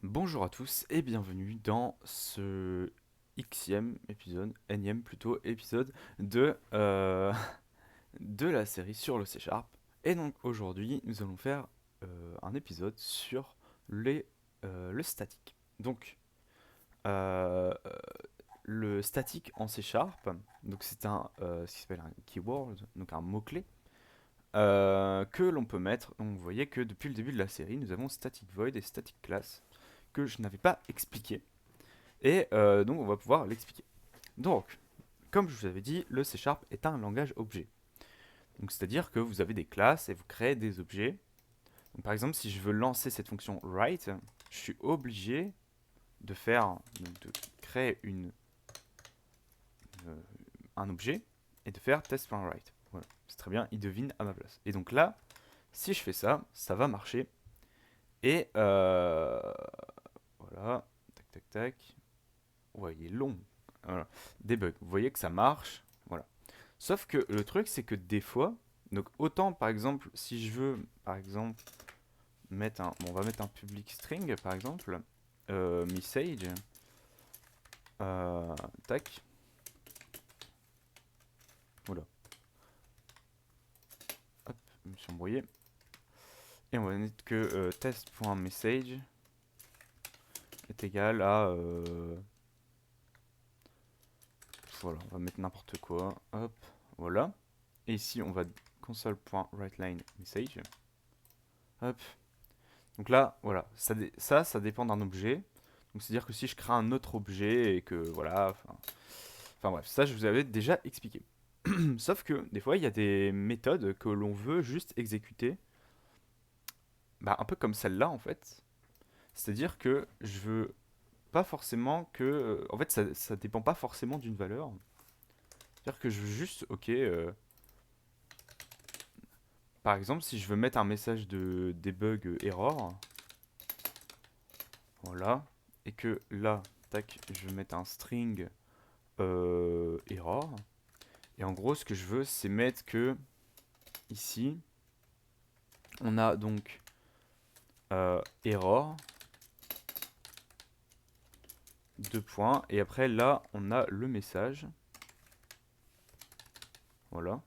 Bonjour à tous et bienvenue dans ce Xème épisode, énième plutôt épisode de la série sur le C Sharp. Et donc aujourd'hui nous allons faire un épisode sur le statique. Donc euh, euh, le statique en C Sharp, donc c'est ce qui s'appelle un keyword, donc un mot-clé que l'on peut mettre. Donc vous voyez que depuis le début de la série nous avons static void et static class que je n'avais pas expliqué. Et donc on va pouvoir l'expliquer. Donc, comme je vous avais dit, le C Sharp est un langage objet. Donc c'est-à-dire que vous avez des classes et vous créez des objets. Donc, par exemple, si je veux lancer cette fonction write, je suis obligé de de créer euh, un objet et de faire test.write. Voilà, c'est très bien, il devine à ma place. Et donc là, si je fais ça, ça va marcher. Et voilà, tac tac tac. Ouais, il est long. Voilà. Debug. Vous voyez que ça marche. Voilà. Sauf que le truc, c'est que des fois, donc autant par exemple, si je veux, par exemple, mettre un. Bon, on va mettre un public string, par exemple, message. Euh, tac. Voilà. Hop, je me suis embrouillé. Et on va mettre que test.message est égal à. Voilà, on va mettre n'importe quoi. Hop, voilà. Et ici, on va console.writeLine message. Hop. Donc là, voilà, ça dépend d'un objet. Donc c'est-à-dire que si je crée un autre objet et que voilà, enfin bref, ça je vous avais déjà expliqué. Sauf que des fois, il y a des méthodes que l'on veut juste exécuter, bah, un peu comme celle-là en fait. C'est-à-dire que je veux pas forcément que, en fait, ça dépend pas forcément d'une valeur. C'est-à-dire que je veux juste, ok, par exemple, si je veux mettre un message de debug error, voilà, et que là, tac, je vais mettre un string error. Et en gros, ce que je veux, c'est mettre que ici, on a donc error, deux points, et après là, on a le message. Voilà.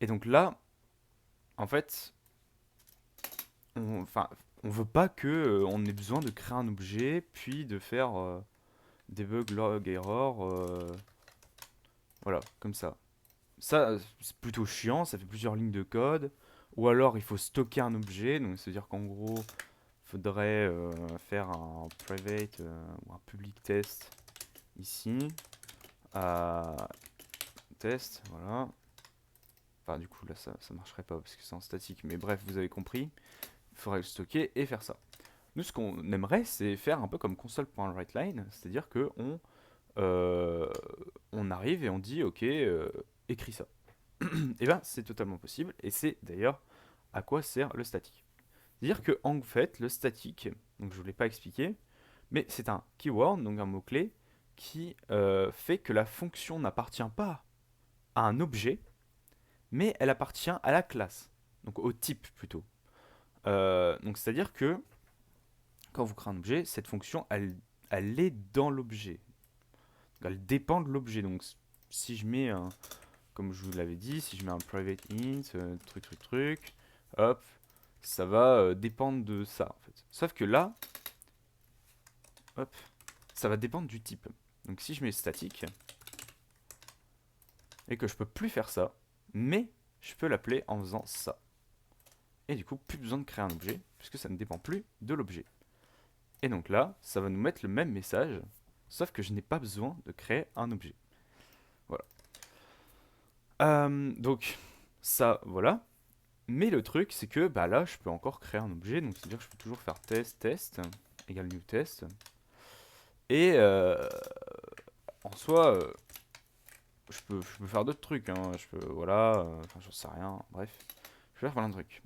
Et donc là, en fait, enfin, on veut pas que on ait besoin de créer un objet, puis de faire debug log error, voilà, comme ça. Ça, c'est plutôt chiant, ça fait plusieurs lignes de code. Ou alors, il faut stocker un objet, donc c'est-à-dire qu'en gros, faudrait faire un private ou un public test ici. Euh, test, voilà. Enfin, du coup, là, ça marcherait pas parce que c'est en statique. Mais bref, vous avez compris. Il faudrait le stocker et faire ça. Nous, ce qu'on aimerait, c'est faire un peu comme console.writeLine. C'est-à-dire que on arrive et on dit, ok, écris ça. Et ben, c'est totalement possible. Et c'est d'ailleurs à quoi sert le statique. C'est-à-dire que en fait, le statique, donc je ne vous l'ai pas expliqué, mais c'est un keyword, donc un mot-clé, qui fait que la fonction n'appartient pas à un objet, mais elle appartient à la classe, donc au type plutôt. Donc c'est-à-dire que quand vous créez un objet, cette fonction, elle est dans l'objet. Elle dépend de l'objet. Donc si je mets un, comme je vous l'avais dit, si je mets un private int, truc, hop, ça va dépendre de ça en fait. Sauf que là, hop, ça va dépendre du type. Donc si je mets statique et que je peux plus faire ça, mais je peux l'appeler en faisant ça. Et du coup, plus besoin de créer un objet puisque ça ne dépend plus de l'objet. Et donc là, ça va nous mettre le même message, sauf que je n'ai pas besoin de créer un objet. Voilà. Donc ça, voilà. Mais le truc, c'est que bah là, je peux encore créer un objet, donc c'est-à-dire que je peux toujours faire test égale new test. Et en soi, je peux faire d'autres trucs, hein. Je peux, voilà, enfin, j'en sais rien. Bref, je peux faire plein de trucs.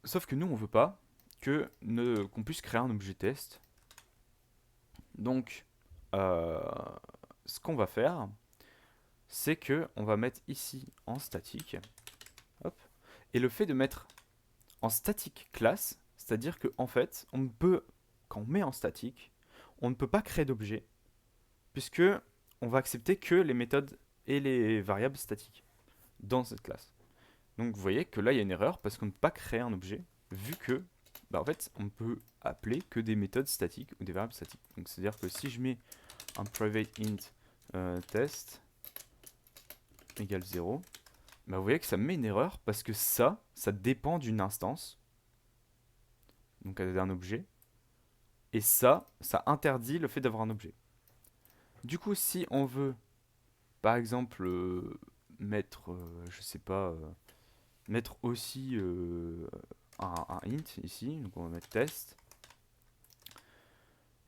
Sauf que nous, on veut pas qu'on puisse créer un objet test. Donc, euh, ce qu'on va faire, c'est que on va mettre ici en statique. Hop. Et le fait de mettre en static class, C'est-à-dire que en fait, quand on met en statique, on ne peut pas créer d'objet, puisque on va accepter que les méthodes et les variables statiques dans cette classe. Donc vous voyez que là il y a une erreur parce qu'on ne peut pas créer un objet, vu que en fait on ne peut appeler que des méthodes statiques ou des variables statiques. Donc c'est à dire que si je mets un private int test égale 0, vous voyez que ça me met une erreur parce que ça dépend d'une instance, donc d'un objet, et ça interdit le fait d'avoir un objet. Du coup, si on veut, par exemple, mettre, je sais pas, mettre aussi un int ici, donc on va mettre test,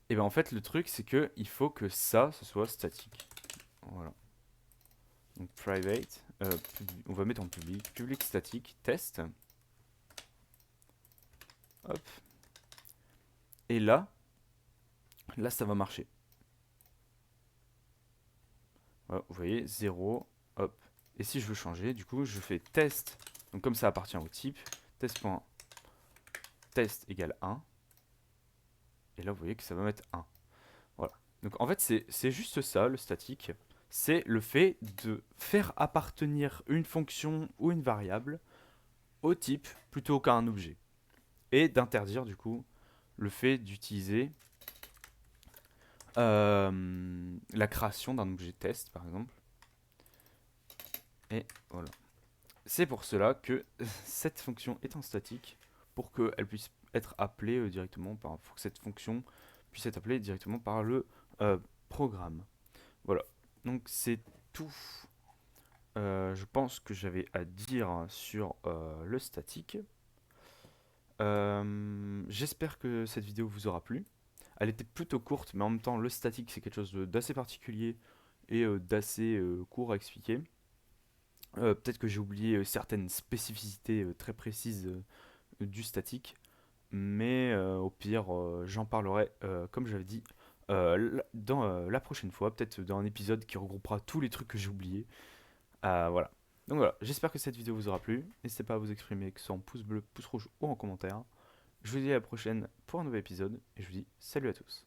et en fait, le truc, c'est que il faut que ça, ce soit statique. Voilà. Donc private, on va mettre en public statique, test. Hop. Et là, ça va marcher. Voilà, vous voyez, 0, hop. Et si je veux changer, du coup, je fais test. Donc comme ça appartient au type, test.test égale 1. Et là, vous voyez que ça va mettre 1. Voilà. Donc en fait, c'est juste ça, le statique. C'est le fait de faire appartenir une fonction ou une variable au type plutôt qu'à un objet. Et d'interdire, du coup, le fait d'utiliser la création d'un objet test, par exemple. Et voilà. C'est pour cela que cette fonction est en statique, pour qu'elle puisse être appelée directement par, pour que cette fonction puisse être appelée directement par le programme. Voilà. Donc c'est tout. Je pense que j'avais à dire sur le statique. J'espère que cette vidéo vous aura plu. Elle était plutôt courte, mais en même temps, le statique, c'est quelque chose d'assez particulier et d'assez court à expliquer. Peut-être que j'ai oublié certaines spécificités très précises du statique, mais au pire, j'en parlerai, comme j'avais dit, dans la prochaine fois, peut-être dans un épisode qui regroupera tous les trucs que j'ai oubliés. Voilà. Donc voilà, j'espère que cette vidéo vous aura plu. N'hésitez pas à vous exprimer, que ce soit en pouce bleu, pouce rouge ou en commentaire. Je vous dis à la prochaine pour un nouvel épisode, et je vous dis salut à tous.